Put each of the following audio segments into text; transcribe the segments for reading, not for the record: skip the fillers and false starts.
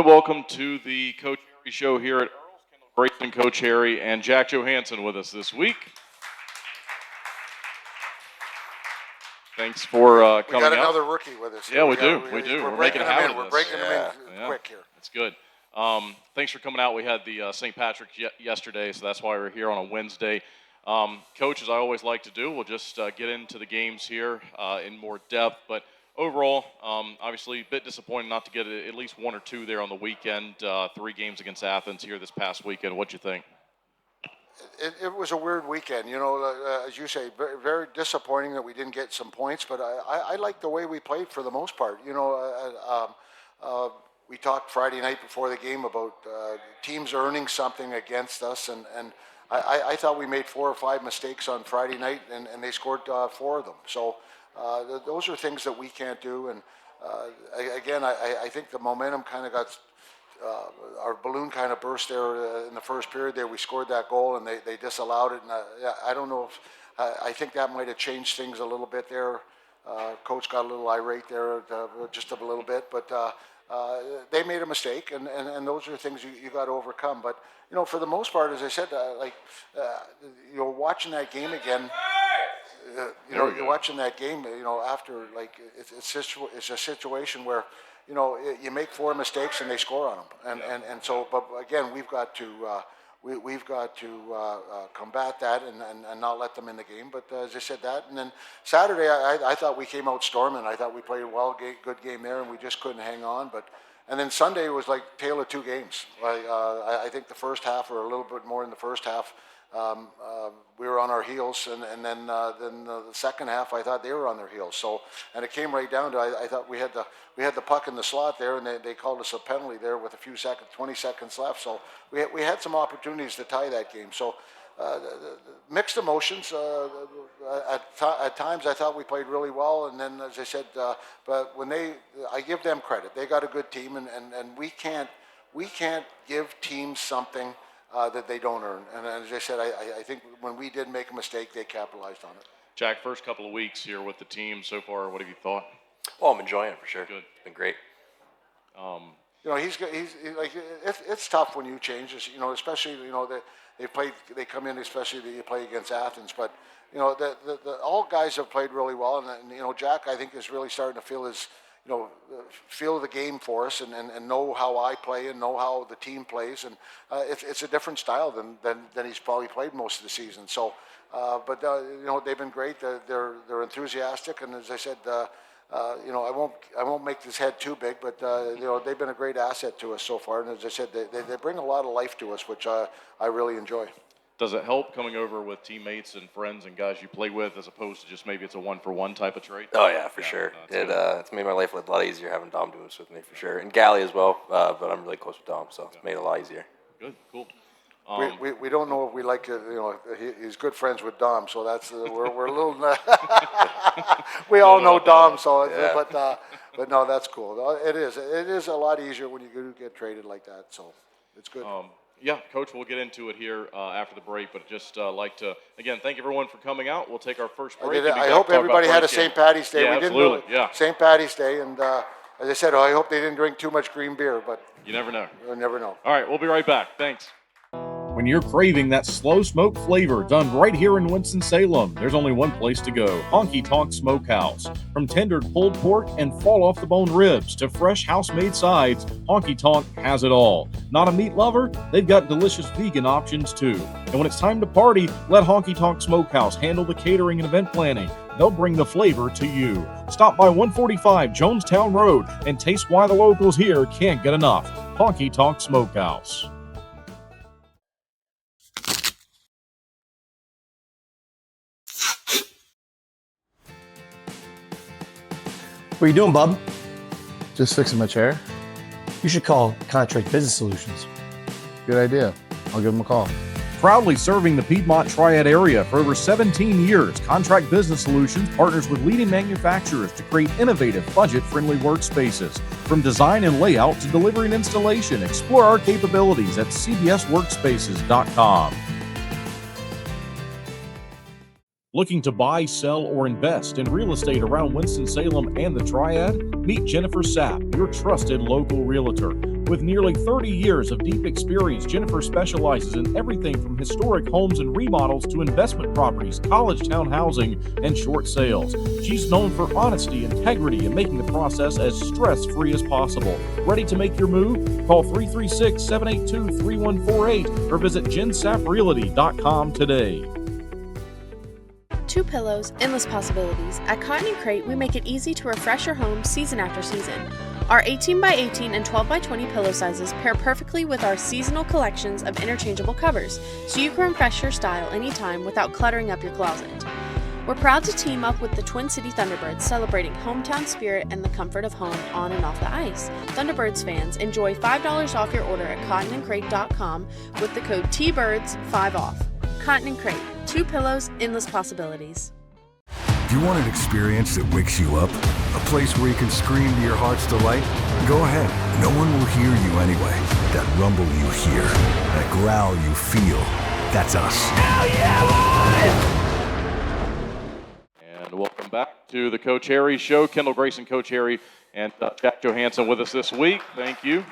and welcome to the Coach Harry Show here at Earl's. Kendall, Grayson, Coach Harry, and Jack Johansen with us this week. Thanks for coming out. We got another rookie with us. Yeah, we do. We're making a habit of this. We're breaking them in quick here. It's good. Thanks for coming out. We had the St. Patrick's yesterday, so that's why we're here on a Wednesday. Coach, as I always like to do, we'll just get into the games here in more depth. But overall, obviously a bit disappointing not to get at least one or two there on the weekend. 3 games against Athens here this past weekend. What'd you think? It was a weird weekend, you know, as you say, very, very disappointing that we didn't get some points, but I like the way we played for the most part. You know, we talked Friday night before the game about teams earning something against us, and I thought we made 4 or 5 mistakes on Friday night, and they scored 4 of them. So those are things that we can't do, and again, I think the momentum kind of got... our balloon kind of burst there in the first period there. We scored that goal and they disallowed it. And I don't know if, I think that might have changed things a little bit there. Coach got a little irate there just a little bit, but they made a mistake and those are things you got to overcome. But, you know, for the most part, as I said, you know, watching that game again, you're watching that game, you know, after, like, it's a situation where, you know, you make 4 mistakes and they score on them, and so. But again, we've got to combat that and not let them in the game. But as I said that, and then Saturday, I thought we came out storming. I thought we played well, good game there, and we just couldn't hang on. But and then Sunday was like tale of 2 games. I think the first half, or a little bit more in the first half, we were on our heels, and then the second half, I thought they were on their heels. So, and it came right down to I thought we had the puck in the slot there, and they called us a penalty there with a few seconds, 20 seconds left. So we had some opportunities to tie that game. So mixed emotions. At times, I thought we played really well, and then as I said, but when I give them credit. They got a good team, and we can't give teams something that they don't earn. And as I said, I think when we did make a mistake, they capitalized on it. Jack, first couple of weeks here with the team so far, what have you thought? Well, I'm enjoying it for sure. Good. It's been great. You know, he's like, it's tough when you change this, you know, especially, you know, they come in, especially that you play against Athens, but, you know, all guys have played really well, and you know, Jack, I think, is really starting to feel the game for us, and know how I play and know how the team plays, and it's a different style than he's probably played most of the season. So, but you know, they've been great. They're enthusiastic, and as I said, you know, I won't make this head too big, but you know, they've been a great asset to us so far, and as I said, they bring a lot of life to us, which I really enjoy. Does it help coming over with teammates and friends and guys you play with, as opposed to just maybe it's a 1-for-1 type of trade? Oh yeah, for sure. It's made my life a lot easier having Dom doing this with me for sure, and Gally as well. But I'm really close with Dom, so it's made it a lot easier. Good, cool. We don't know if we like you know, he's good friends with Dom, so that's we're a little. We all know Dom, so yeah. But no, that's cool. It is a lot easier when you do get traded like that, so it's good. Yeah, Coach, we'll get into it here after the break, but just like to, again, thank everyone for coming out. We'll take our first break. I hope everybody had a St. Patty's Day. Yeah, absolutely. Yeah. St. Patty's Day, and as I said, I hope they didn't drink too much green beer, but you never know. You never know. All right, we'll be right back. Thanks. When you're craving that slow smoke flavor done right here in Winston-Salem, there's only one place to go, Honky Tonk Smokehouse. From tendered pulled pork and fall-off-the-bone ribs to fresh house-made sides, Honky Tonk has it all. Not a meat lover? They've got delicious vegan options too. And when it's time to party, let Honky Tonk Smokehouse handle the catering and event planning. They'll bring the flavor to you. Stop by 145 Jonestown Road and taste why the locals here can't get enough. Honky Tonk Smokehouse. What are you doing, bub? Just fixing my chair. You should call Contract Business Solutions. Good idea. I'll give them a call. Proudly serving the Piedmont Triad area for over 17 years, Contract Business Solutions partners with leading manufacturers to create innovative, budget-friendly workspaces. From design and layout to delivery and installation, explore our capabilities at cbsworkspaces.com. Looking to buy, sell, or invest in real estate around Winston-Salem and the Triad? Meet Jennifer Sapp, your trusted local realtor. With nearly 30 years of deep experience, Jennifer specializes in everything from historic homes and remodels to investment properties, college town housing, and short sales. She's known for honesty, integrity, and making the process as stress-free as possible. Ready to make your move? Call 336-782-3148 or visit jensaprealty.com today. Two pillows, endless possibilities. At Cotton & Crate, we make it easy to refresh your home season after season. Our 18x18 and 12x20 pillow sizes pair perfectly with our seasonal collections of interchangeable covers, so you can refresh your style anytime without cluttering up your closet. We're proud to team up with the Twin City Thunderbirds, celebrating hometown spirit and the comfort of home on and off the ice. Thunderbirds fans, enjoy $5 off your order at cottonandcrate.com with the code TBIRDS5OFF. Cotton & Crate. Two pillows, endless possibilities. Do you want an experience that wakes you up? A place where you can scream to your heart's delight? Go ahead. No one will hear you anyway. That rumble you hear, that growl you feel, that's us. Hell yeah, And welcome back to the Coach Harry Show. Kendall, Grayson, Coach Harry, and Jack Johansen with us this week. Thank you.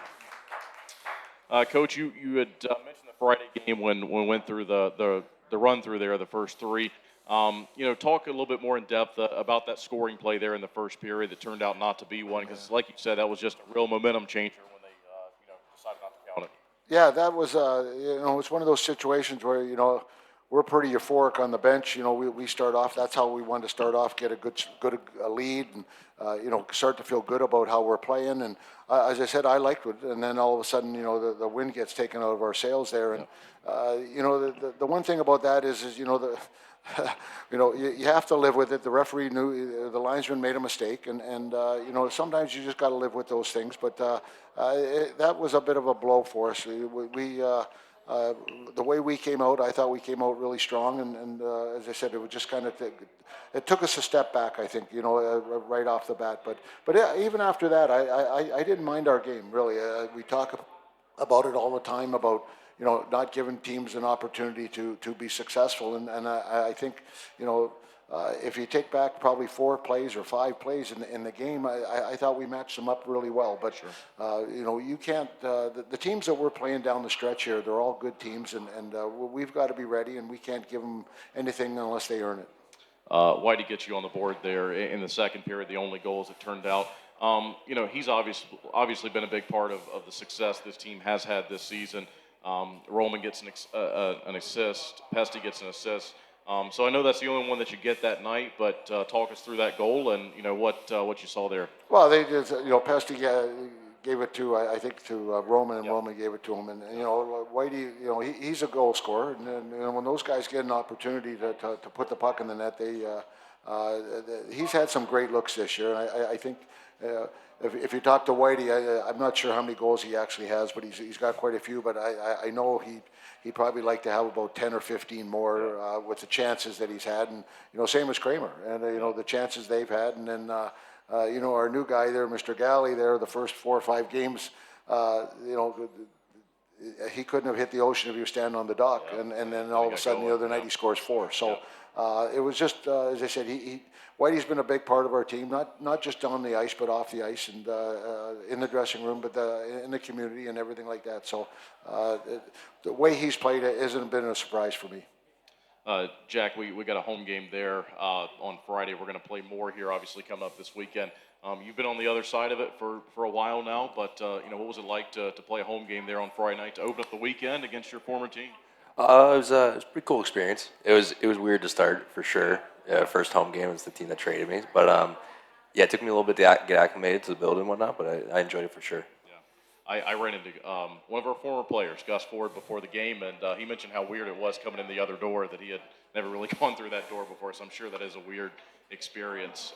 Coach, you had mentioned the Friday game when we went through the run through there, the first three. Talk a little bit more in depth about that scoring play there in the first period that turned out not to be one, because like you said, that was just a real momentum changer when they decided not to count it. Yeah, that was it's one of those situations where we're pretty euphoric on the bench. We start off. That's how we wanted to start off, get a good lead, and start to feel good about how we're playing. And as I said, I liked it. And then all of a sudden, the wind gets taken out of our sails there. And the one thing about that is you have to live with it. The referee knew, the linesman made a mistake, and sometimes you just got to live with those things. But that was a bit of a blow for us. The way we came out, I thought we came out really strong, and as I said, it was just kind of it took us a step back, I think, right off the bat. But yeah, even after that, I didn't mind our game really. We talk about it all the time about not giving teams an opportunity to be successful, and I think if you take back probably 4 plays or 5 plays in the game, I thought we matched them up really well. But sure. You can't. The teams that we're playing down the stretch here, they're all good teams, and we've got to be ready, and we can't give them anything unless they earn it. Whitey gets you on the board there in the second period. The only goal, as it turned out. He's obviously been a big part of the success this team has had this season. Roman gets an assist. Pesty gets an assist. So I know that's the only one that you get that night, but talk us through that goal and what you saw there. Well, they just Pesty gave it to Roman, and Roman gave it to him, and Whitey, he's a goal scorer, and when those guys get an opportunity to put the puck in the net, he's had some great looks this year, and I think. If you talk to Whitey, I'm not sure how many goals he actually has, but he's got quite a few. But I know he'd probably like to have about 10 or 15 more with the chances that he's had, and same as Kramer, and the chances they've had, and then our new guy there, Mr. Galley, there the first 4 or 5 games, he couldn't have hit the ocean if he was standing on the dock, and then all of a sudden the other night he scores 4. So it was just as I said, Whitey's been a big part of our team, not just on the ice, but off the ice and in the dressing room, but in the community and everything like that. So the way he's played it hasn't been a surprise for me. Jack, we got a home game there on Friday. We're going to play more here, obviously, coming up this weekend. You've been on the other side of it for a while now, but what was it like to play a home game there on Friday night to open up the weekend against your former team? It was a pretty cool experience. It was weird to start for sure. First home game was the team that traded me, but it took me a little bit to get acclimated to the building and whatnot. But I enjoyed it for sure. Yeah, I ran into one of our former players, Gus Ford, before the game, and he mentioned how weird it was coming in the other door, that he had never really gone through that door before. So I'm sure that is a weird experience.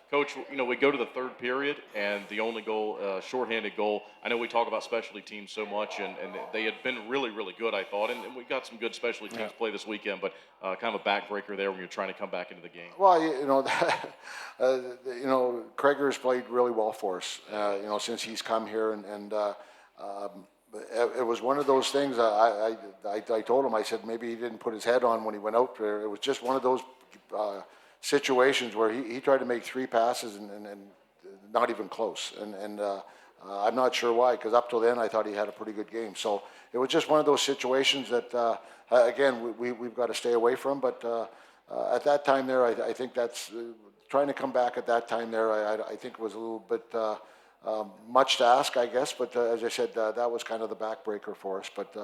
Coach, we go to the third period, and the only goal, shorthanded goal. I know we talk about specialty teams so much, and they had been really, really good, I thought, and we got some good specialty teams play this weekend, but kind of a backbreaker there when you're trying to come back into the game. Well, Krager's played really well for us, since he's come here, and it was one of those things. I told him, I said maybe he didn't put his head on when he went out there. It was just one of those situations where he tried to make 3 passes and not even close. And I'm not sure why, because up till then I thought he had a pretty good game. So it was just one of those situations that, again, we've got to stay away from. But at that time there, I think that's trying to come back at that time there. I think it was a little bit much to ask, I guess. But as I said, that was kind of the backbreaker for us. But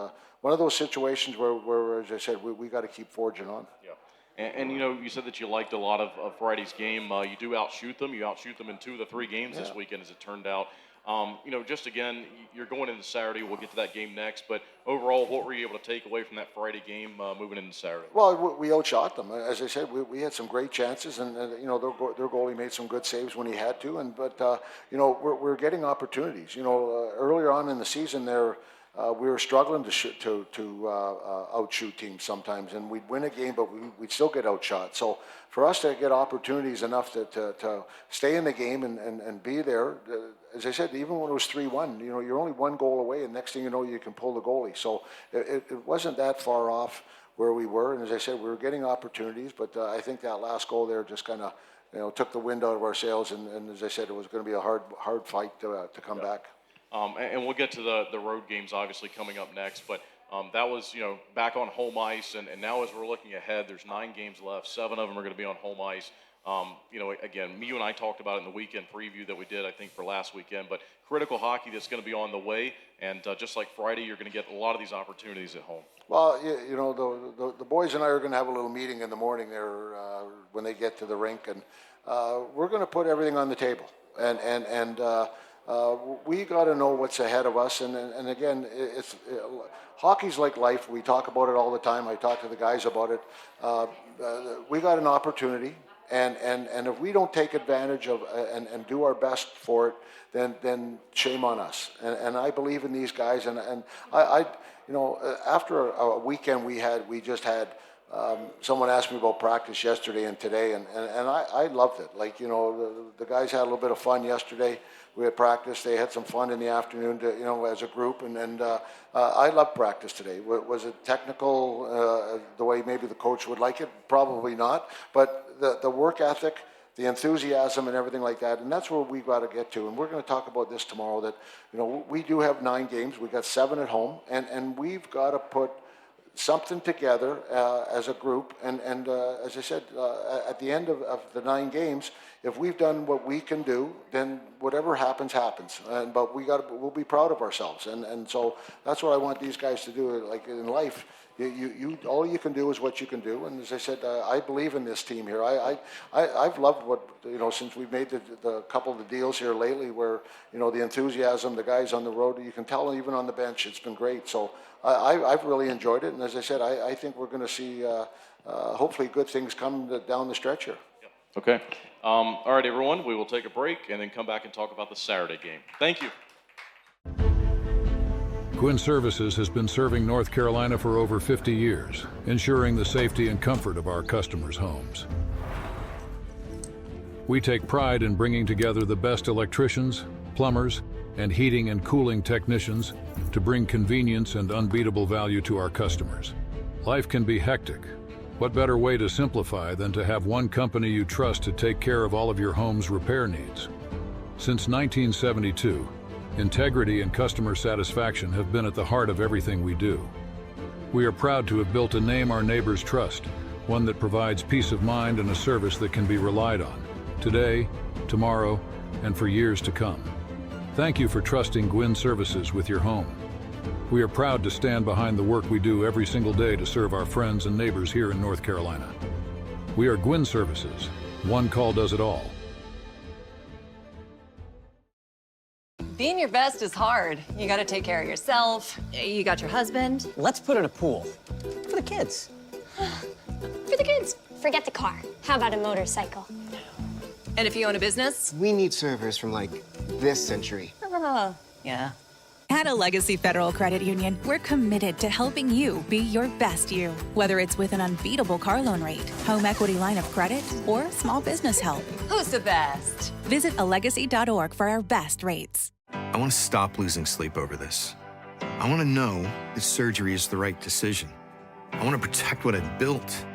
one of those situations where as I said, we got to keep forging on. Yeah. And, you know, you said that you liked a lot of Friday's game. You do outshoot them. You outshoot them in 2 of the 3 games this weekend, as it turned out. You know, just again, you're going into Saturday. We'll get to that game next. But overall, what were you able to take away from that Friday game moving into Saturday? Well, we outshot them. As I said, we had some great chances, and you know, their goalie made some good saves when he had to. But you know, we're getting opportunities. You know, earlier on in the season, there we were struggling to outshoot teams sometimes, and we'd win a game, but we'd still get outshot. So for us to get opportunities enough to stay in the game and be there, as I said, even when it was 3-1, you know, you're only 1 goal away, and next thing you know, you can pull the goalie. So it wasn't that far off where we were, and as I said, we were getting opportunities, but I think that last goal there just kind of, you know, took the wind out of our sails, and as I said, it was going to be a hard fight to come back. And we'll get to the road games obviously coming up next, but that was, you know, back on home ice, and now as we're looking ahead, there's 9 games left. 7 of them are going to be on home ice. You know, again, you and I talked about it in the weekend preview that we did, I think, for last weekend, but critical hockey that's going to be on the way, and just like Friday, you're going to get a lot of these opportunities at home. Well, you know, the boys and I are going to have a little meeting in the morning there when they get to the rink, and we're going to put everything on the table, and we got to know what's ahead of us, and again, hockey's like life. We talk about it all the time. I talk to the guys about it. We got an opportunity, and if we don't take advantage of and do our best for it, then shame on us. And I believe in these guys, and I you know, after a weekend we just had. Someone asked me about practice yesterday and today, and I loved it. Like, you know, the guys had a little bit of fun yesterday. We had practice. They had some fun in the afternoon, you know, as a group, and I loved practice today. Was it technical the way maybe the coach would like it? Probably not. But the work ethic, the enthusiasm, and everything like that, and that's where we've got to get to. And we're going to talk about this tomorrow. That, you know, we do have 9 games. We've got 7 at home, and we've got to put something together as a group, and as I said, at the end of the 9 games, if we've done what we can do, then whatever happens, happens. But we'll be proud of ourselves, and so that's what I want these guys to do. Like in life, you all you can do is what you can do, and as I said, I believe in this team here. I've loved what, you know, since we've made the couple of the deals here lately, where, you know, the enthusiasm, the guys on the road, you can tell even on the bench, it's been great. So I've really enjoyed it, and as I said, I think we're going to see hopefully good things come down the stretch here. Yep. Okay. All right, everyone, we will take a break and then come back and talk about the Saturday game. Thank you. Gwin Services has been serving North Carolina for over 50 years, ensuring the safety and comfort of our customers' homes. We take pride in bringing together the best electricians, plumbers, and heating and cooling technicians to bring convenience and unbeatable value to our customers. Life can be hectic. What better way to simplify than to have one company you trust to take care of all of your home's repair needs? Since 1972, integrity and customer satisfaction have been at the heart of everything we do. We are proud to have built a name our neighbors trust, one that provides peace of mind and a service that can be relied on, today, tomorrow, and for years to come. Thank you for trusting Gwin Services with your home. We are proud to stand behind the work we do every single day to serve our friends and neighbors here in North Carolina. We are Gwin Services. One call does it all. Being your best is hard. You gotta take care of yourself. You got your husband. Let's put in a pool. For the kids. For the kids. Forget the car. How about a motorcycle? And if you own a business? We need servers from, like, this century. Yeah. At a Legacy Federal Credit Union, we're committed to helping you be your best you. Whether it's with an unbeatable car loan rate, home equity line of credit, or small business help. Who's the best? Visit alegacy.org for our best rates. I want to stop losing sleep over this. I want to know that surgery is the right decision. I want to protect what I've built.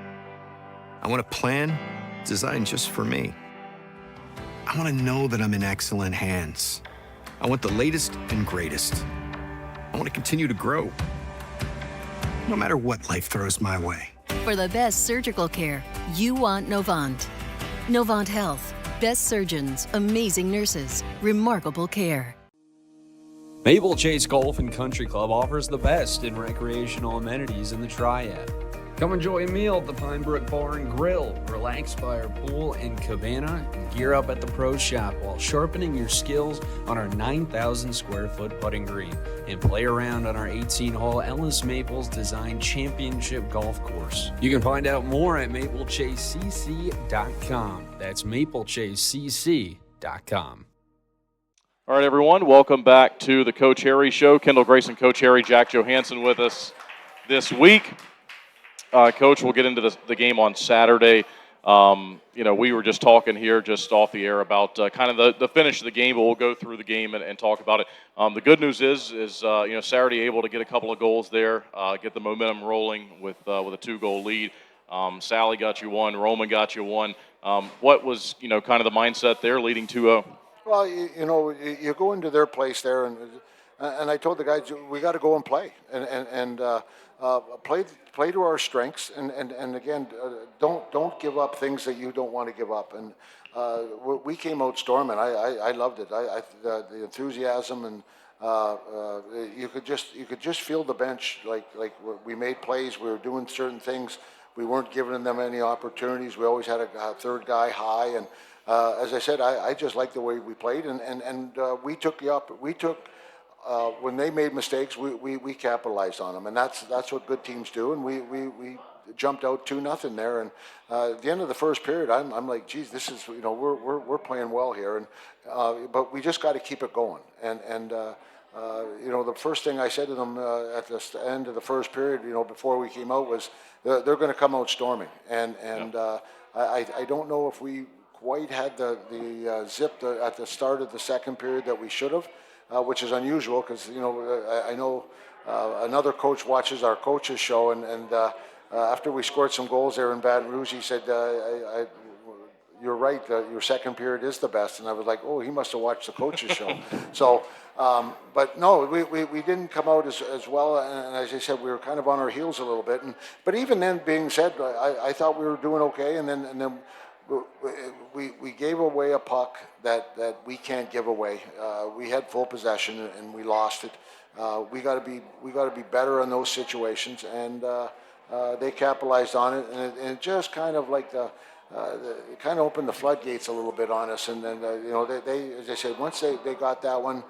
I want a plan designed just for me. I want to know that I'm in excellent hands. I want the latest and greatest. I want to continue to grow, no matter what life throws my way. For the best surgical care, you want Novant. Novant Health. Best surgeons, amazing nurses, remarkable care. Maple Chase Golf and Country Club offers the best in recreational amenities in the Triad. Come enjoy a meal at the Pine Brook Bar and Grill, relax by our pool and cabana, and gear up at the Pro Shop while sharpening your skills on our 9,000 square foot putting green and play around on our 18-hole Ellis Maples Design Championship Golf Course. You can find out more at maplechasecc.com. That's maplechasecc.com. All right, everyone, welcome back to the Coach Harry Show. Kendall, Grayson, Coach Harry, Jack Johansen with us this week. Coach, we'll get into the game on Saturday. We were just talking here just off the air about kind of the finish of the game, but we'll go through the game and talk about it. The good news is Saturday able to get a couple of goals there, get the momentum rolling with a 2-goal lead. Sally got you one, Roman got you one. What was, kind of the mindset there leading 2-0? Well, you go into their place there, and I told the guys, we got to go and play, and play to our strengths, and again, don't give up things that you don't want to give up. And we came out storming. I loved it. The enthusiasm, and you could just feel the bench. Like we made plays. We were doing certain things. We weren't giving them any opportunities. We always had a third guy high, and as I said, I just liked the way we played, and we took when they made mistakes, we capitalized on them, and that's what good teams do. And we jumped out 2-0 there, and at the end of the first period, I'm like, geez, this is we're playing well here, and but we just got to keep it going. And the first thing I said to them at the end of the first period, before we came out, was they're going to come out storming, and I don't know if we quite had the zip at the start of the second period that we should have. Which is unusual because I know another coach watches our coaches show, and after we scored some goals there in Baton Rouge, he said, "You're right. Your second period is the best." And I was like, "Oh, he must have watched the coaches show." So, but no, we didn't come out as well, and as I said, we were kind of on our heels a little bit. But even then, being said, I thought we were doing okay, and then. We gave away a puck that we can't give away. We had full possession and we lost it. We got to be better in those situations, and they capitalized on it. And it just kind of like it kind of opened the floodgates a little bit on us. And then they as I said, once they got that one,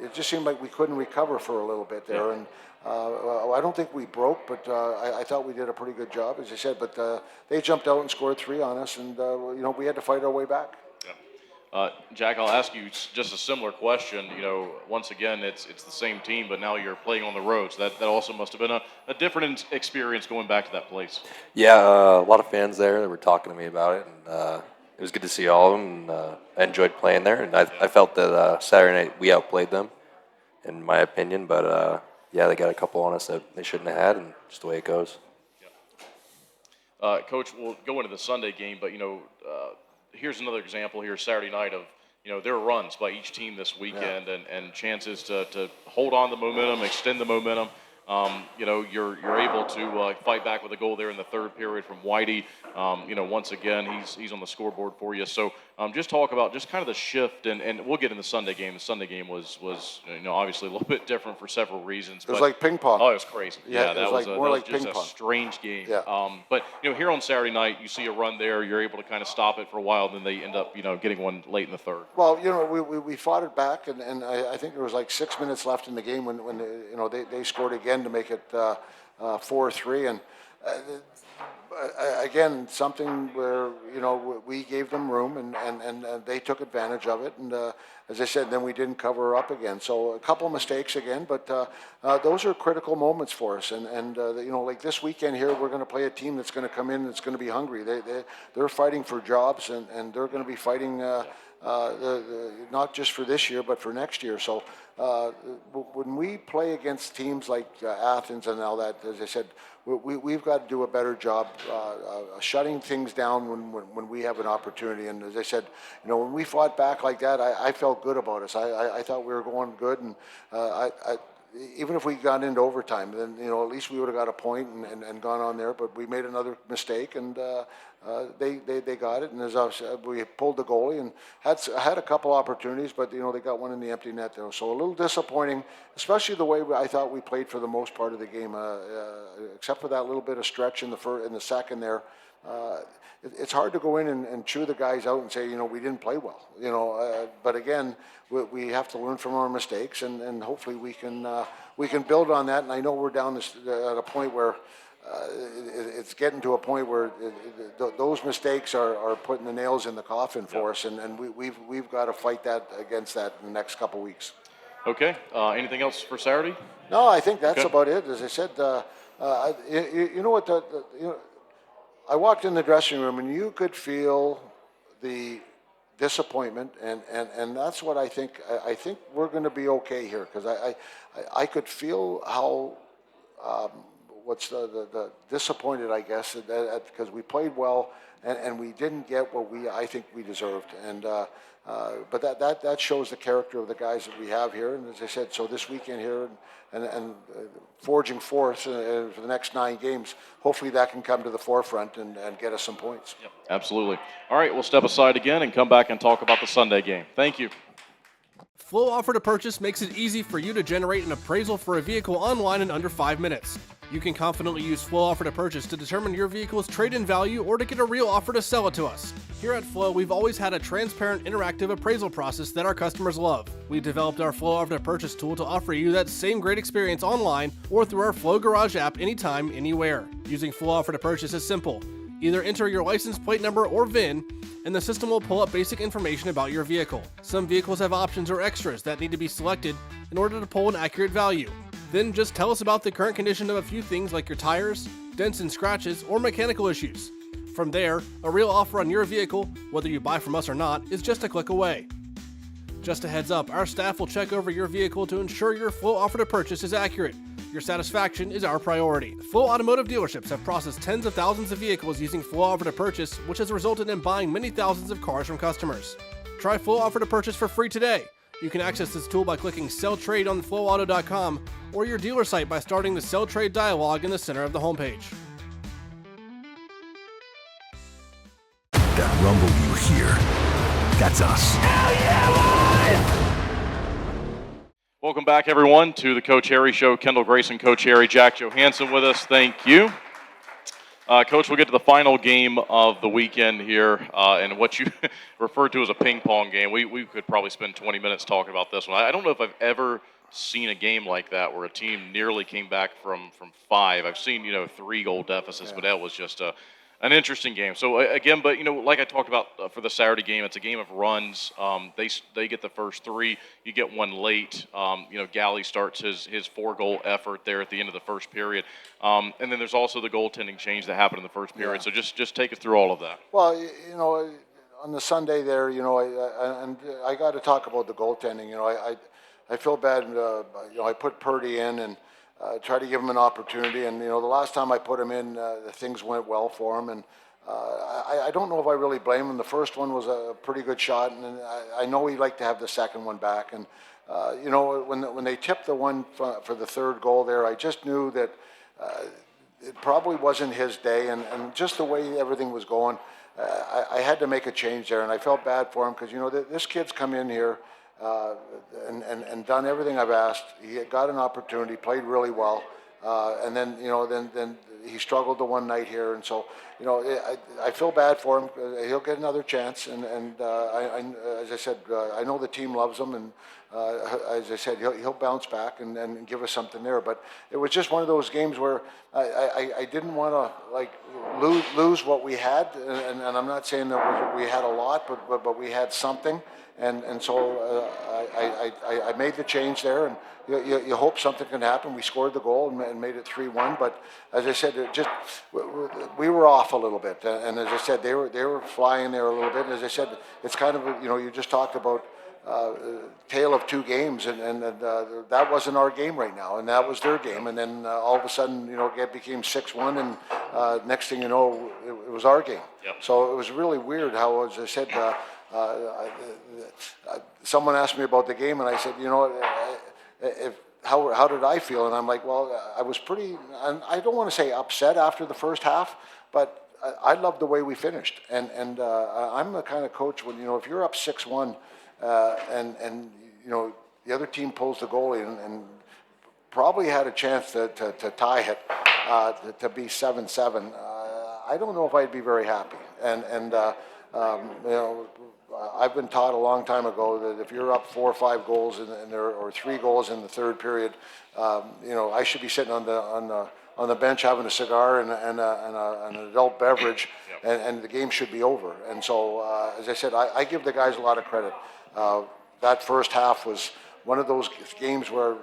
it just seemed like we couldn't recover for a little bit there. And I don't think we broke, but I thought we did a pretty good job, as I said. But they jumped out and scored 3 on us, and we had to fight our way back. Yeah. Jack, I'll ask you just a similar question. Once again, it's the same team, but now you're playing on the road, so that also must have been a different experience going back to that place. Yeah, a lot of fans there that were talking to me about it, and it was good to see all of them. And I enjoyed playing there, and I felt that Saturday night we outplayed them, in my opinion, but. Yeah, they got a couple on us that they shouldn't have had, and just the way it goes. Yeah. Coach, we'll go into the Sunday game, but, here's another example here Saturday night of, there are runs by each team this weekend and chances to hold on the momentum, extend the momentum. You're able to fight back with a goal there in the third period from Whitey. Once again, he's on the scoreboard for you. So just talk about just kind of the shift, and we'll get in the Sunday game. The Sunday game was obviously a little bit different for several reasons. It was like ping pong. Oh, it was crazy. Yeah, that was more like just ping pong. A strange game. Yeah. But here on Saturday night, you see a run there. You're able to kind of stop it for a while, then they end up getting one late in the third. Well, we fought it back, and I think there was like 6 minutes left in the game when they scored again to make it 4-3, and again something where we gave them room and they took advantage of it, and as I said, then we didn't cover up again. So a couple of mistakes again, but those are critical moments for us. And like this weekend here, we're going to play a team that's going to come in that's going to be hungry. They're fighting for jobs, and they're going to be fighting not just for this year but for next year. So when we play against teams like Athens and all that, as I said, we've got to do a better job shutting things down when we have an opportunity. And as I said, when we fought back like that, I felt good about us. I thought we were going good, and even if we got into overtime, then at least we would have got a point and gone on there. But we made another mistake, and they got it. And as I said, we pulled the goalie and had a couple opportunities, but they got one in the empty net there. So a little disappointing, especially the way I thought we played for the most part of the game, except for that little bit of stretch in the second there. It's hard to go in and chew the guys out and say, we didn't play well. But again, we have to learn from our mistakes, and hopefully we can build on that. And I know we're down at a point where it's getting to a point where those mistakes are putting the nails in the coffin for us, and we've got to fight against that in the next couple of weeks. Okay. Anything else for Saturday? No, I think that's about it. As I said, you know what? I walked in the dressing room, and you could feel the disappointment, and that's what I think. I think we're going to be okay here, because I could feel how what's the disappointed, I guess, because we played well and we didn't get what I think we deserved, and but that shows the character of the guys that we have here. And as I said, so this weekend here and forging forth for the next 9 games, hopefully that can come to the forefront and get us some points. Yep, absolutely. All right, we'll step aside again and come back and talk about the Sunday game. Thank you. Flow Offer to Purchase makes it easy for you to generate an appraisal for a vehicle online in under 5 minutes. You can confidently use Flow Offer to Purchase to determine your vehicle's trade-in value or to get a real offer to sell it to us. Here at Flow, we've always had a transparent, interactive appraisal process that our customers love. We developed our Flow Offer to Purchase tool to offer you that same great experience online or through our Flow Garage app anytime, anywhere. Using Flow Offer to Purchase is simple. Either enter your license plate number or VIN, and the system will pull up basic information about your vehicle. Some vehicles have options or extras that need to be selected in order to pull an accurate value. Then just tell us about the current condition of a few things like your tires, dents and scratches, or mechanical issues. From there, a real offer on your vehicle, whether you buy from us or not, is just a click away. Just a heads up, our staff will check over your vehicle to ensure your Flow Offer to Purchase is accurate. Your satisfaction is our priority. Flow Automotive dealerships have processed tens of thousands of vehicles using Flow Offer to Purchase, which has resulted in buying many thousands of cars from customers. Try Flow Offer to Purchase for free today. You can access this tool by clicking Sell Trade on flowauto.com or your dealer site by starting the Sell Trade dialog in the center of the homepage. That rumble you hear, that's us. Welcome back, everyone, to the Coach Harry Show. Kendall, Grayson, Coach Harry, Jack Johansen with us. Thank you. Coach, we'll get to the final game of the weekend here, and what you referred to as a ping pong game. We could probably spend 20 minutes talking about this one. I don't know if I've ever seen a game like that where a team nearly came back from 5. I've seen 3-goal deficits, but that was just an interesting game. So again, but like I talked about for the Saturday game, it's a game of runs. They get the first 3. You get one late. Galley starts his 4-goal effort there at the end of the first period, and then there's also the goaltending change that happened in the first period. So just take us through all of that. Well, on the Sunday there, I got to talk about the goaltending. I feel bad. I put Purdy in and try to give him an opportunity. And, the last time I put him in, things went well for him. And I don't know if I really blame him. The first one was a pretty good shot, and I know he'd like to have the second one back. And, when they tipped the one for the 3rd goal there, I just knew that it probably wasn't his day. And just the way everything was going, I had to make a change there. And I felt bad for him because, this kid's come in here and done everything I've asked. He got an opportunity, played really well, and then then he struggled the one night here, and so I feel bad for him. He'll get another chance, and as I said, I know the team loves him, and as I said, he'll bounce back and give us something there. But it was just one of those games where I didn't want to lose what we had, and I'm not saying that we had a lot, but we had something. And so I made the change there, and you hope something can happen. We scored the goal and made it 3-1. But as I said, we were off a little bit, and as I said, they were flying there a little bit. And as I said, it's kind of you just talked about tale of two games, and that wasn't our game right now, and that was their game. And then all of a sudden, it became 6-1, and next thing you know, it was our game. Yep. So it was really weird how, as I said, someone asked me about the game, and I said, how did I feel? And I'm like, well, I was pretty, and I don't want to say upset after the first half, but I love the way we finished. And I'm the kind of coach when, if you're up 6-1, and the other team pulls the goalie and probably had a chance to tie it, to be 7-7. I don't know if I'd be very happy. I've been taught a long time ago that if you're up 4 or 5 goals or 3 goals in the third period, I should be sitting on the bench having a cigar and an adult beverage, and the game should be over. And so, as I said, I give the guys a lot of credit. That first half was one of those games where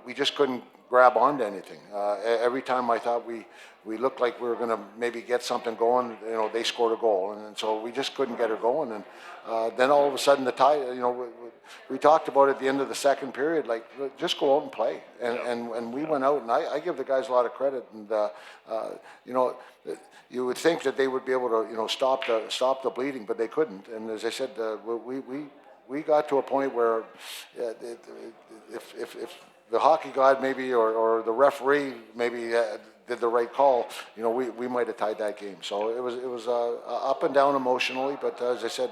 we just couldn't grab onto anything. Every time I thought we looked like we were going to maybe get something going, they scored a goal, and so we just couldn't get her going. And then all of a sudden the tie, we talked about at the end of the second period, like, just go out and play. And we went out, and I give the guys a lot of credit. And you would think that they would be able to stop the bleeding, but they couldn't. And as I said, we got to a point where if the hockey god maybe or the referee maybe did the right call, we might have tied that game. So it was up and down emotionally, but as I said,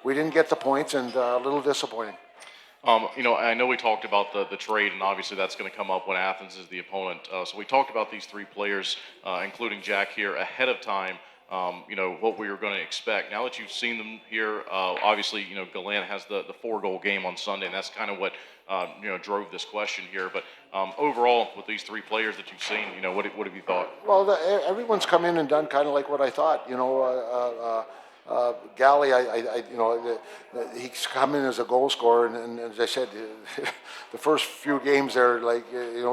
we didn't get the points, and a little disappointing. I know we talked about the trade, and obviously that's going to come up when Athens is the opponent. So we talked about these 3 players, including Jack here, ahead of time. What we were going to expect. Now that you've seen them here, obviously, Gallant has the 4-goal game on Sunday, and that's kind of what, drove this question here. But overall, with these 3 players that you've seen, what have you thought? Well, everyone's come in and done kind of like what I thought. Galley, he's come in as a goal scorer, and as I said, the first few games there,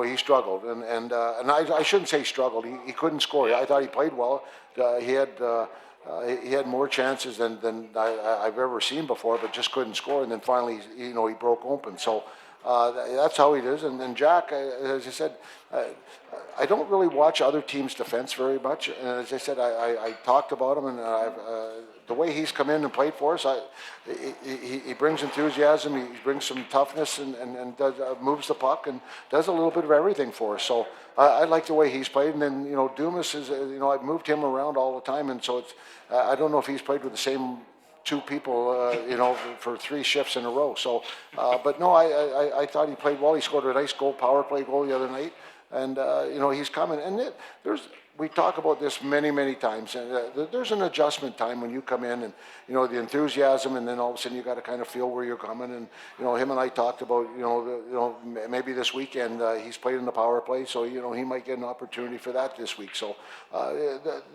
he struggled, and I shouldn't say struggled. He couldn't score. I thought he played well. He had more chances than I've ever seen before, but just couldn't score. And then finally, he broke open. So that's how he is. And then Jack, as I said, I don't really watch other teams' defense very much. And as I said, I talked about him, and the way he's come in and played for us, he brings enthusiasm, he brings some toughness, and does, moves the puck and does a little bit of everything for us. So I like the way he's played. And then, Dumas is, I've moved him around all the time, and so it's, I don't know if he's played with the same 2 people, for 3 shifts in a row. So, but no, I thought he played well. He scored a nice power play goal the other night. And, he's coming. And we talk about this many times. And there's an adjustment time when you come in, and, the enthusiasm, and then all of a sudden you got to kind of feel where you're coming. And, him and I talked about, maybe this weekend he's played in the power play, so, he might get an opportunity for that this week. So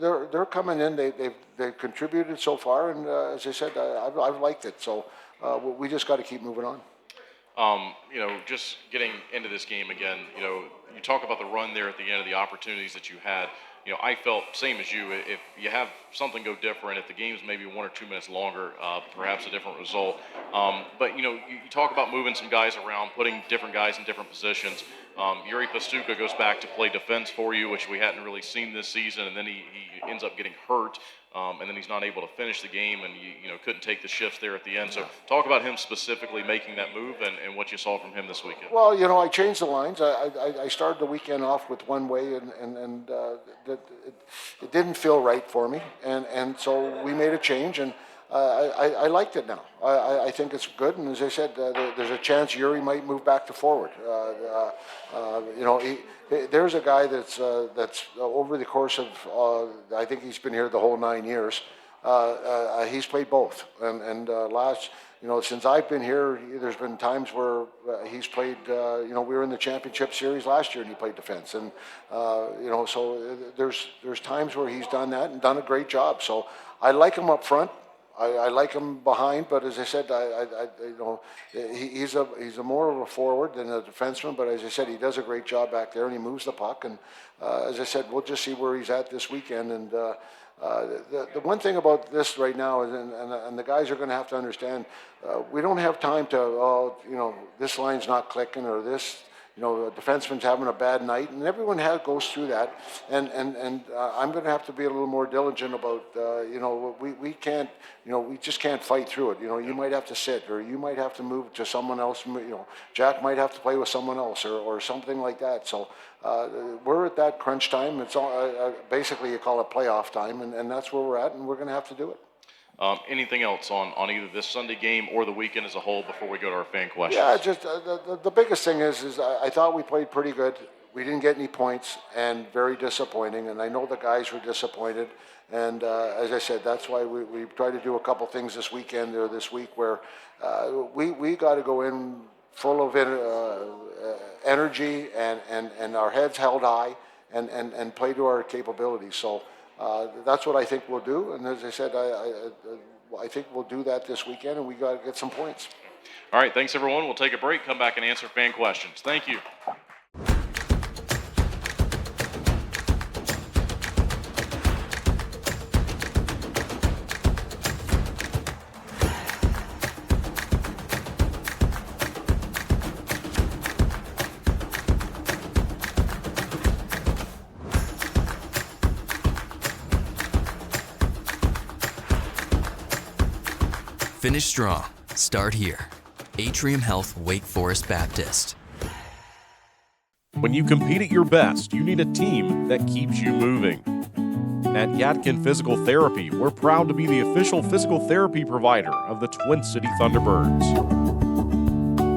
they're coming in. They've contributed so far. And as I said, I've liked it. So we just got to keep moving on. Just getting into this game again, you talk about the run there at the end of the opportunities that you had. I felt same as you. If you have something go different, if the game's maybe 1 or 2 minutes longer, perhaps a different result. But you talk about moving some guys around, putting different guys in different positions. Yuri Pastuka goes back to play defense for you, which we hadn't really seen this season, and then he ends up getting hurt. And then he's not able to finish the game, and you couldn't take the shifts there at the end. So talk about him specifically making that move and what you saw from him this weekend. Well, I changed the lines. I started the weekend off with one way, and it didn't feel right for me, and so we made a change, and I liked it now. I think it's good, and as I said, there's a chance Yuri might move back to forward. There's a guy that's over the course of I think he's been here the whole 9 years. He's played both, and since I've been here, there's been times where he's played. We were in the championship series last year, and he played defense, and so there's times where he's done that and done a great job. So I like him up front. I like him behind, but as I said, he's a more of a forward than a defenseman. But as I said, he does a great job back there, and he moves the puck. And as I said, we'll just see where he's at this weekend. And The one thing about this right now is, and the guys are going to have to understand, we don't have time to, this line's not clicking or this, the defenseman's having a bad night, and everyone goes through that. And I'm going to have to be a little more diligent about, we can't, we just can't fight through it. You might have to sit, or you might have to move to someone else. Jack might have to play with someone else, or something like that. So we're at that crunch time. It's all, basically you call it playoff time, and that's where we're at, and we're going to have to do it. Anything else on either this Sunday game or the weekend as a whole before we go to our fan questions? Yeah, just the biggest thing is I thought we played pretty good. We didn't get any points, and very disappointing. And I know the guys were disappointed. And as I said, that's why we tried to do a couple things this weekend or this week where we got to go in full of energy and our heads held high and play to our capabilities. So that's what I think we'll do. And as I said, I think we'll do that this weekend, and we got to get some points. All right, thanks everyone. We'll take a break, come back and answer fan questions. Thank you. Finish strong. Start here. Atrium Health Wake Forest Baptist. When you compete at your best, you need a team that keeps you moving. At Yadkin Physical Therapy, we're proud to be the official physical therapy provider of the Twin City Thunderbirds.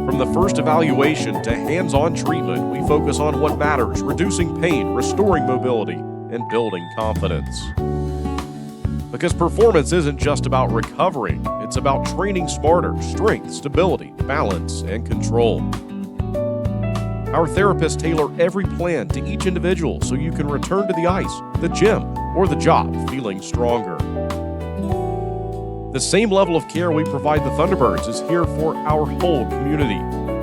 From the first evaluation to hands-on treatment, we focus on what matters, reducing pain, restoring mobility, and building confidence. Because performance isn't just about recovering, it's about training smarter, strength, stability, balance, and control. Our therapists tailor every plan to each individual so you can return to the ice, the gym, or the job feeling stronger. The same level of care we provide the Thunderbirds is here for our whole community.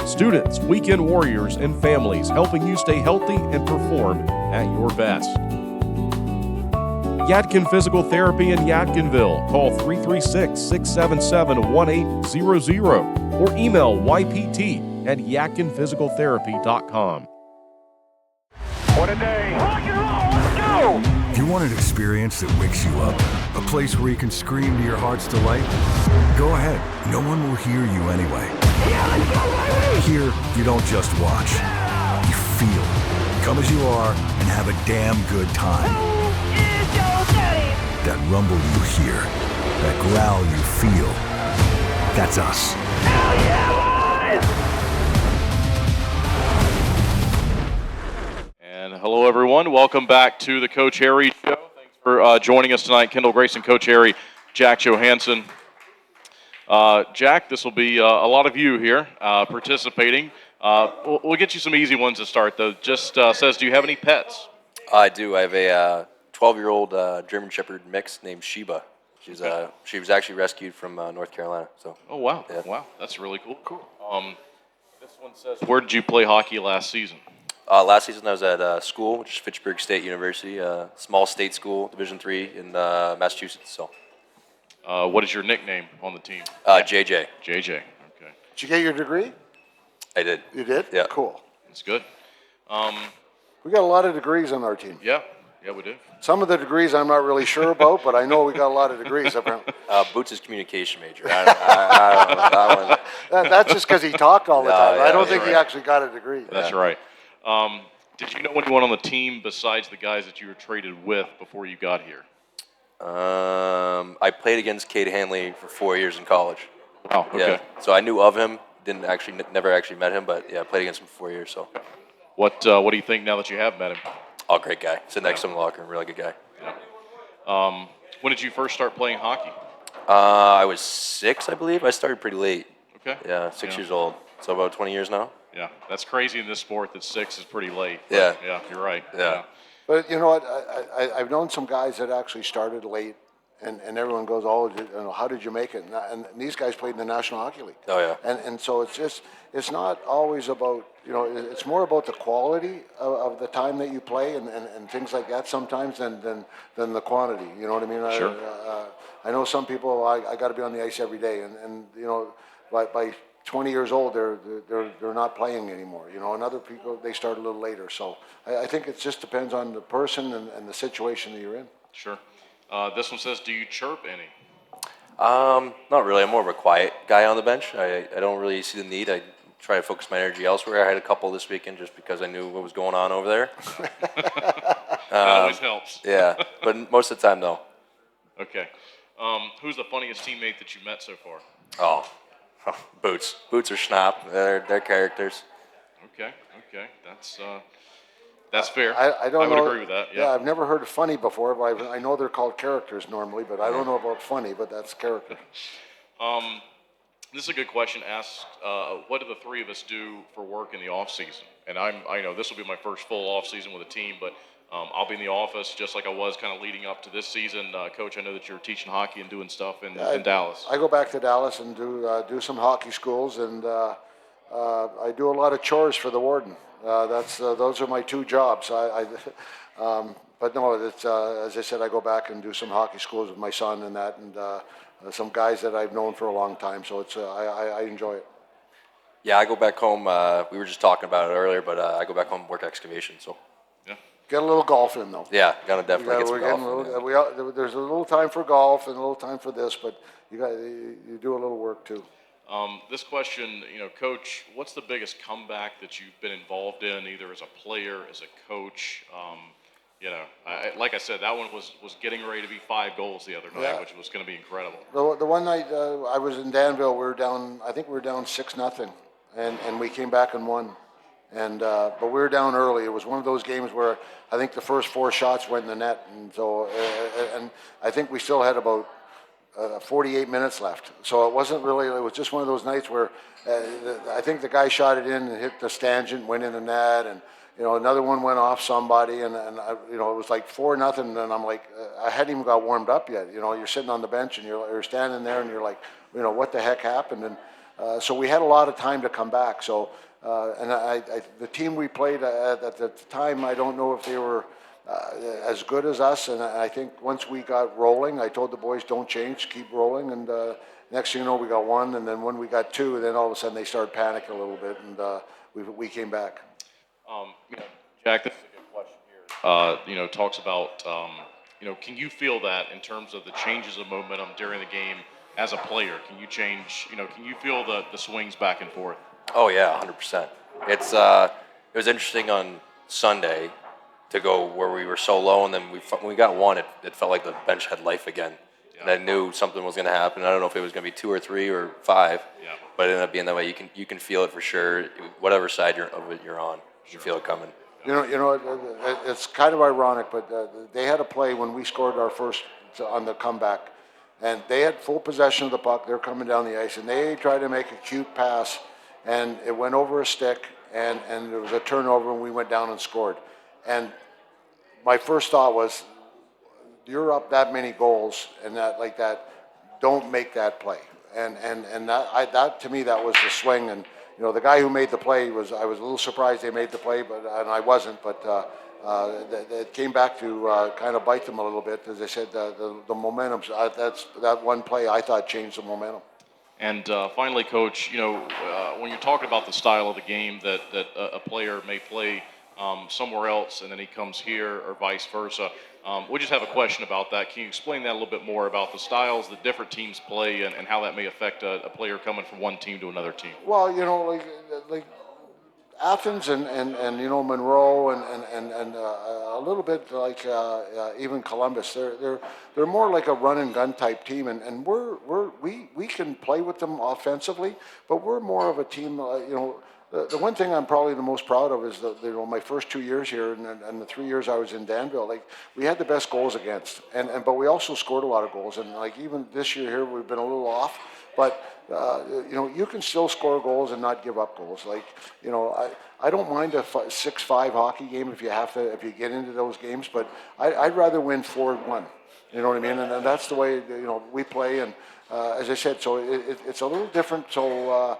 Students, weekend warriors, and families helping you stay healthy and perform at your best. Yadkin Physical Therapy in Yadkinville. Call 336-677-1800 or email ypt@yadkinphysicaltherapy.com. What a day. Rock and roll, let's go! If you want an experience that wakes you up, a place where you can scream to your heart's delight, go ahead. No one will hear you anyway. Yeah, let's go, baby! Here, you don't just watch. You feel. Come as you are and have a damn good time. That rumble you hear, that growl you feel, that's us. Hell yeah, boys! And hello, everyone. Welcome back to the Coach Harry Show. Thanks for joining us tonight. Kendall, Grayson, Coach Harry, Jack Johansen. Jack, this will be a lot of you here participating. We'll get you some easy ones to start, though. Just says, do you have any pets? I do. I have a 12-year-old German Shepherd mix named Sheba. She was actually rescued from North Carolina. So. Oh wow! Yeah. Wow, that's really cool. Cool. This one says, where did you play hockey last season? Last season I was at school, which is Fitchburg State University, small state school, Division III in Massachusetts. So. What is your nickname on the team? JJ. JJ. Okay. Did you get your degree? I did. You did? Yeah. Cool. That's good. We got a lot of degrees on our team. Yeah. Yeah, we do. Some of the degrees I'm not really sure about, but I know we got a lot of degrees apparently. Boots is communication major. I don't know that one. That's just because he talked all the time. Yeah, I don't think he actually got a degree. That's right. Did you know anyone on the team besides the guys that you were traded with before you got here? I played against Cade Hanley for 4 years in college. Wow. Okay. Yeah. So I knew of him. Never actually met him, but yeah, I played against him for 4 years. So. What do you think now that you have met him? Oh, great guy. Sit next to him in the locker room. Really good guy. Yeah. When did you first start playing hockey? I was 6, I believe. I started pretty late. Okay. Yeah, 6 years old. So about 20 years now. Yeah, that's crazy in this sport that 6 is pretty late. Yeah. Yeah, you're right. Yeah. But you know what? I've known some guys that actually started late, and everyone goes, oh, how did you make it? And these guys played in the National Hockey League. Oh yeah. And so it's not always about, it's more about the quality of the time that you play and things like that sometimes than the quantity. You know what I mean? Sure. I know some people, I got to be on the ice every day, and by 20 years old, they're not playing anymore. And other people, they start a little later. So I think it just depends on the person and the situation that you're in. Sure. This one says, do you chirp any? Not really. I'm more of a quiet guy on the bench. I don't really see the need. I try to focus my energy elsewhere. I had a couple this weekend just because I knew what was going on over there. That always helps. Yeah, but most of the time, no. Okay. Who's the funniest teammate that you met so far? Oh, Boots. Boots or Schnapp. They're characters. Okay. That's fair. I don't know. I would agree with that. Yeah, I've never heard of funny before, but I know they're called characters normally, but I don't know about funny, but that's character. This is a good question asked. What do the three of us do for work in the off season? And I know this will be my first full off season with a team, but I'll be in the office just like I was kind of leading up to this season. Coach, I know that you're teaching hockey and doing stuff in Dallas. I go back to Dallas and do some hockey schools, and I do a lot of chores for the warden. Those are my two jobs. But no, it's, as I said, I go back and do some hockey schools with my son and that, and some guys that I've known for a long time. So it's I enjoy it. Yeah, I go back home. We were just talking about it earlier, but I go back home and work excavation. So. Yeah. Get a little golf in though. Yeah, gotta definitely get some golf. There's a little time for golf and a little time for this, but you do a little work too. This question, Coach, what's the biggest comeback that you've been involved in, either as a player, as a coach? Like I said, that one was getting ready to be 5 goals the other night, which was going to be incredible. The one night I was in Danville, I think we were down 6-0, and we came back and won. But we were down early. It was one of those games where I think the first 4 shots went in the net, and so and I think we still had about 48 minutes left. So it wasn't really. It was just one of those nights where I think the guy shot it in and hit the tangent, went in the net, and another one went off somebody, and it was like 4-0, and I'm like, I hadn't even got warmed up yet. You're sitting on the bench and you're standing there and you're like, what the heck happened? And so we had a lot of time to come back. So and the team we played at the time, I don't know if they were as good as us, and I think once we got rolling, I told the boys, don't change, keep rolling, and next thing you know, we got 1, and then when we got 2, then all of a sudden they started panicking a little bit, and we came back. Jack, this is a good question here. Talks about, can you feel that in terms of the changes of momentum during the game as a player? Can you change, can you feel the swings back and forth? Oh yeah, 100%. It was interesting on Sunday to go where we were so low, and then when we got 1, it felt like the bench had life again. Yeah. And I knew something was going to happen. I don't know if it was going to be 2 or 3 or 5, but it ended up being that way. You can feel it for sure. Whatever side you're on, you feel it coming. It's kind of ironic, but they had a play when we scored our first on the comeback, and they had full possession of the puck. They're coming down the ice, and they tried to make a cute pass, and it went over a stick, and there was a turnover, and we went down and scored. And my first thought was, you're up that many goals and that like that, don't make that play. And that to me, that was the swing. And the guy who made the play I was a little surprised they made the play, and I wasn't. But it came back to kind of bite them a little bit. As I said, the momentum. That one play I thought changed the momentum. And finally, Coach, when you're talking about the style of the game that a player may play somewhere else and then he comes here or vice versa, we just have a question about that. Can you explain that a little bit more about the styles that different teams play and how that may affect a player coming from one team to another team? Well, like Athens and Monroe and a little bit like even Columbus, they're more like a run and gun type team, and we can play with them offensively, but we're more of a team. The one thing I'm probably the most proud of is my first 2 years here and the 3 years I was in Danville. Like, we had the best goals against, but we also scored a lot of goals. And like even this year here, we've been a little off. But you can still score goals and not give up goals. Like, I don't mind a 6-5 hockey game if you get into those games. But I'd rather win 4-1. You know what I mean? And that's the way, you know, we play. And as I said, so it's a little different. So,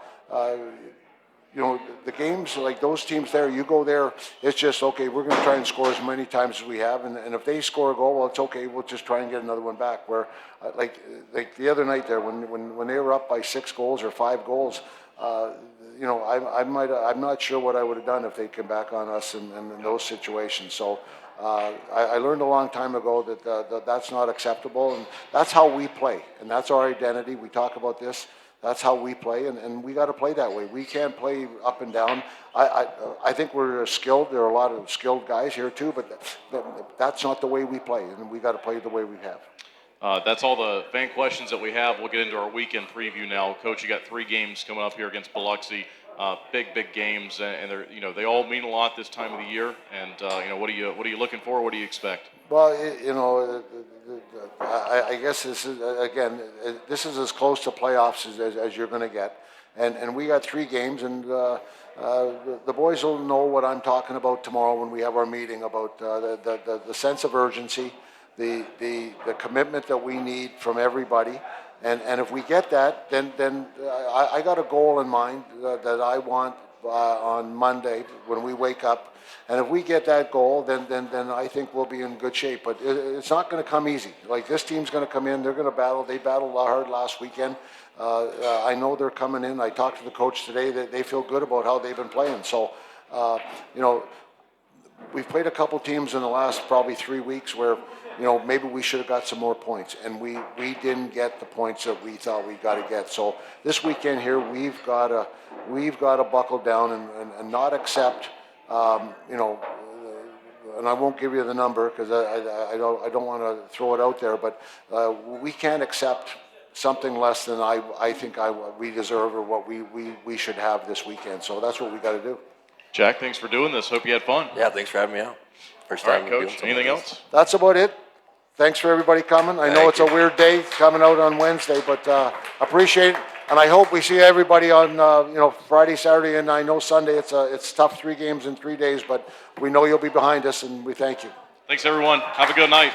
you know, the games like those teams there, you go there, it's just, okay, we're going to try and score as many times as we have. And if they score a goal, well, it's okay. We'll just try and get another one back. Where like the other night there, when they were up by 6 goals or 5 goals, you know, I'm not sure what I would have done if they came back on us in those situations. So I learned a long time ago that that's not acceptable, and that's how we play, and that's our identity. We talk about this. That's how we play, and we got to play that way. We can't play up and down. I think we're skilled. There are a lot of skilled guys here too, but that's not the way we play, and we got to play the way we have. That's all the fan questions that we have. We'll get into our weekend preview now. Coach, you got 3 games coming up here against Biloxi. Big games, and they're, you know, they all mean a lot this time of the year. And you know, what are you looking for? What do you expect? Well, you know, I guess this is again, this is as close to playoffs as you're going to get, and we got 3 games, and the boys will know what I'm talking about tomorrow when we have our meeting about the sense of urgency, the commitment that we need from everybody. And if we get that, then I got a goal in mind that I want on Monday when we wake up. And if we get that goal, then I think we'll be in good shape. But it's not going to come easy. Like, this team's going to come in. They're going to battle. They battled hard last weekend. I know they're coming in. I talked to the coach today. That they feel good about how they've been playing. So, you know, we've played a couple teams in the last probably 3 weeks where, you know, maybe we should have got some more points, and we didn't get the points that we thought we got to get. So this weekend here, we've got to buckle down and not accept, you know, and I won't give you the number because I don't want to throw it out there, but we can't accept something less than I think we deserve or what we should have this weekend. So that's what we got to do. Jack, thanks for doing this. Hope you had fun. Yeah, thanks for having me out. First All time right, doing Coach. something Anything like this. else? That's about it. Thanks for everybody coming. I know Thank it's you. a weird day coming out on Wednesday, but appreciate it. And I hope we see everybody on you know, Friday, Saturday, and I know Sunday. It's tough, 3 games in 3 days, but we know you'll be behind us, and we thank you. Thanks, everyone. Have a good night.